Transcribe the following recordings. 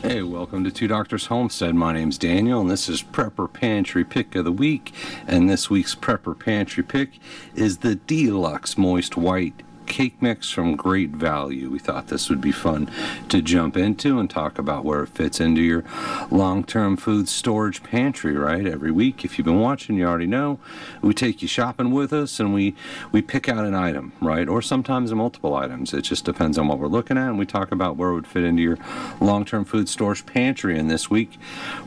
Hey, welcome to Two Doctors Homestead. My name's Daniel, and this is Prepper Pantry Pick of the Week. And this week's Prepper Pantry Pick is the Deluxe Moist White Cake Mix from Great Value. We thought this would be fun to jump into and talk about where it fits into your long-term food storage pantry, right? Every week, if you've been watching, you already know, we take you shopping with us and we pick out an item, right? Or sometimes multiple items. It just depends on what we're looking at, and we talk about where it would fit into your long-term food storage pantry. And this week,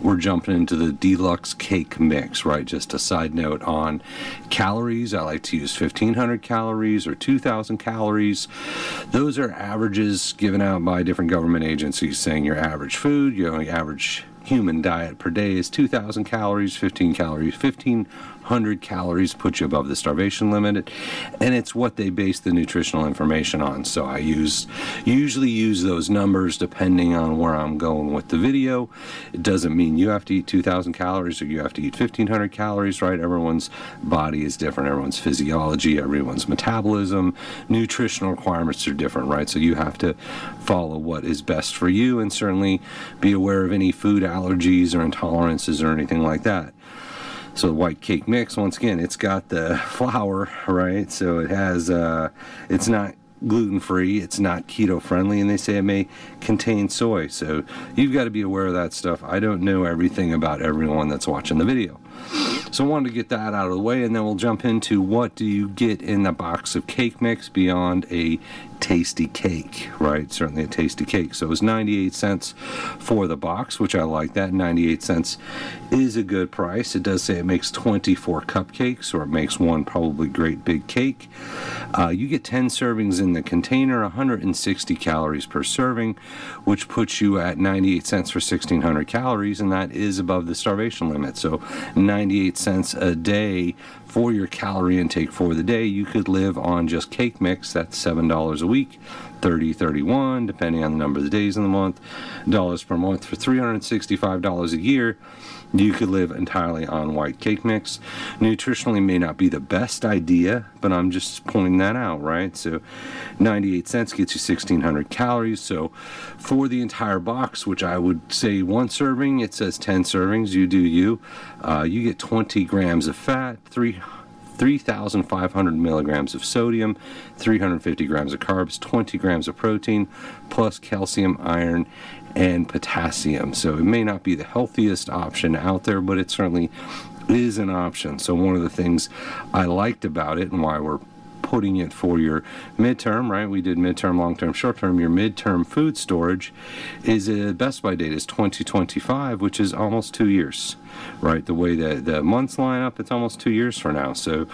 we're jumping into the Deluxe Cake Mix, right? Just a side note on calories. I like to use 1,500 calories or 2,000 calories. Those are averages given out by different government agencies saying your average food, your average human diet per day is 2,000 calories, 1,500 calories puts you above the starvation limit, and it's what they base the nutritional information on. So I usually use those numbers depending on where I'm going with the video. It doesn't mean you have to eat 2,000 calories or you have to eat 1,500 calories, right? Everyone's body is different, everyone's physiology, everyone's metabolism, nutritional requirements are different, right? So you have to follow what is best for you, and certainly be aware of any food allergies or intolerances or anything like that. So the white cake mix, once again, it's got the flour, right? So it has, it's not gluten-free, it's not keto-friendly, and they say it may contain soy. So you've got to be aware of that stuff. I don't know everything about everyone that's watching the video. So I wanted to get that out of the way, and then we'll jump into what do you get in the box of cake mix beyond a tasty cake, right? Certainly a tasty cake. So it was 98 cents for the box, which I like that. 98 cents is a good price. It does say it makes 24 cupcakes, or it makes one probably great big cake. You get 10 servings in the container, 160 calories per serving, which puts you at 98 cents for 1,600 calories, and that is above the starvation limit. So 98 cents a day for your calorie intake for the day. You could live on just cake mix. That's $7 a week, 30, 31, depending on the number of the days in the month, dollars per month. For $365 a year, you could live entirely on white cake mix. Nutritionally may not be the best idea, but I'm just pointing that out, right? So 98 cents gets you 1,600 calories. So for the entire box, which I would say one serving, it says 10 servings, you do you. You get 20 grams of fat, 3,500 milligrams of sodium, 350 grams of carbs, 20 grams of protein, plus calcium, iron, and potassium. So it may not be the healthiest option out there, but it certainly is an option. So one of the things I liked about it, and why we're putting it for your midterm, right? We did midterm, long-term, short-term. Your midterm food storage is a Best By date is 2025, which is almost 2 years, right? The way that the months line up, it's almost 2 years from now. So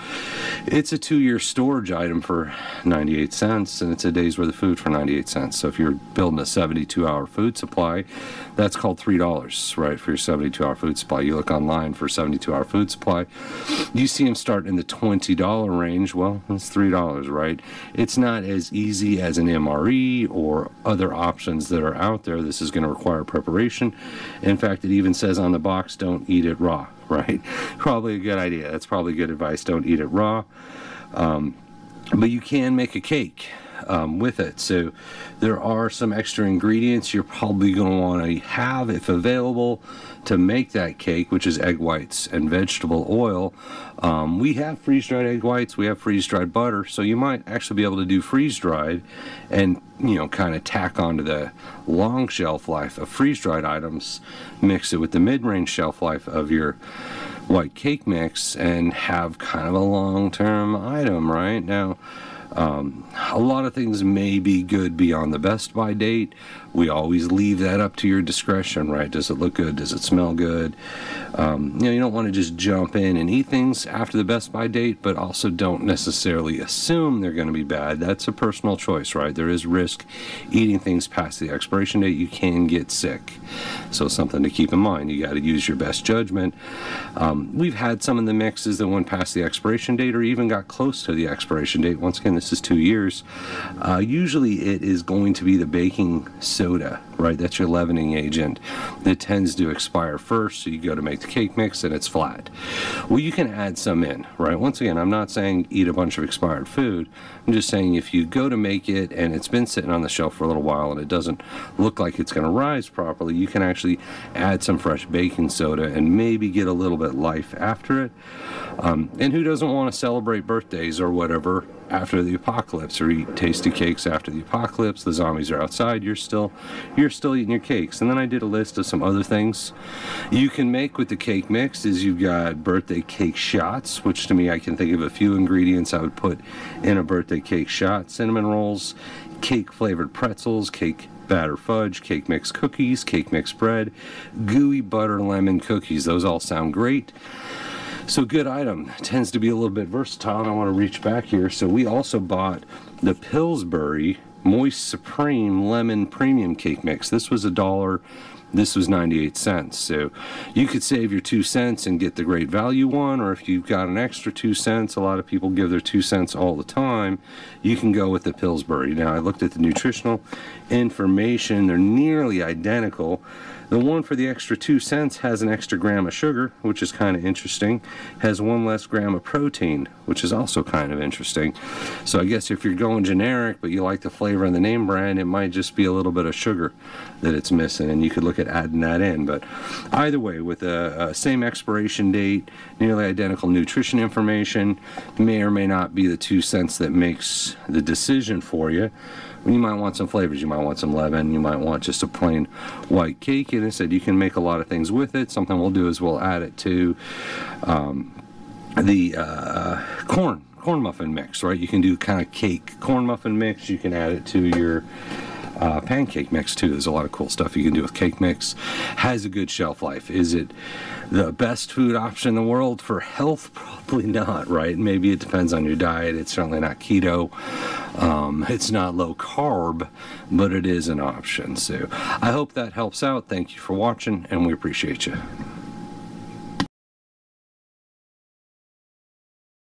it's a 2-year storage item for 98 cents, and it's a day's worth of food for 98 cents. So if you're building a 72-hour food supply, that's called $3, right, for your 72-hour food supply. You look online for 72-hour food supply, you see them start in the $20 range. Well, it's $3, right? It's not as easy as an MRE or other options that are out there. This is going to require preparation. In fact, it even says on the box, don't eat it raw, right? Probably a good idea. That's probably good advice. Don't eat it raw. But you can make a cake with it. So there are some extra ingredients you're probably going to want to have, if available, to make that cake, which is egg whites and vegetable oil. We have freeze-dried egg whites, we have freeze-dried butter, so you might actually be able to do freeze-dried and, kind of tack onto the long shelf life of freeze-dried items, mix it with the mid-range shelf life of your white cake mix, and have kind of a long-term item, right? Now, a lot of things may be good beyond the Best By date. We always leave that up to your discretion, right? Does it look good? Does it smell good? You don't want to just jump in and eat things after the Best By date, but also don't necessarily assume they're going to be bad. That's a personal choice, right? There is risk eating things past the expiration date. You can get sick. So something to keep in mind. You got to use your best judgment. We've had some of the mixes that went past the expiration date or even got close to the expiration date. Once again, this is 2 years, usually it is going to be the baking soda, right? That's your leavening agent that tends to expire first. So you go to make the cake mix and it's flat. Well, you can add some in, right? Once again, I'm not saying eat a bunch of expired food. I'm just saying if you go to make it and it's been sitting on the shelf for a little while and it doesn't look like it's going to rise properly, you can actually add some fresh baking soda and maybe get a little bit life after it. And who doesn't want to celebrate birthdays or whatever after the apocalypse, or eat tasty cakes after the apocalypse? The zombies are outside, you're still eating your cakes. And then I did a list of some other things you can make with the cake mix. Is you've got birthday cake shots, which to me, I can think of a few ingredients I would put in a birthday cake shot: cinnamon rolls, cake flavored pretzels, cake batter fudge, cake mix cookies, cake mix bread, gooey butter lemon cookies. Those all sound great. So good item. Tends to be a little bit versatile, and I want to reach back here. So we also bought the Pillsbury Moist Supreme Lemon Premium Cake Mix. This was $1. This was 98 cents. So you could save your 2 cents and get the great value one, or if you've got an extra 2 cents, a lot of people give their 2 cents all the time, you can go with the Pillsbury. Now, I looked at the nutritional information. They're nearly identical. The one for the extra 2 cents has an extra gram of sugar, which is kind of interesting. Has 1 less gram of protein, which is also kind of interesting. So I guess if you're going generic, but you like the flavor and the name brand, it might just be a little bit of sugar that it's missing, and you could look at adding that in. But either way, with a same expiration date, nearly identical nutrition information, may or may not be the 2 cents that makes the decision for you. You might want some flavors. You might want some leaven. You might want just a plain white cake. And I said you can make a lot of things with it. Something we'll do is we'll add it to the corn muffin mix, right? You can do kind of cake corn muffin mix. You can add it to your pancake mix too. There's a lot of cool stuff you can do with cake mix. Has a good shelf life. Is it the best food option in the world for health? Probably not, right? Maybe it depends on your diet. It's certainly not keto. It's not low carb, but it is an option. So I hope that helps out. Thank you for watching, and we appreciate you.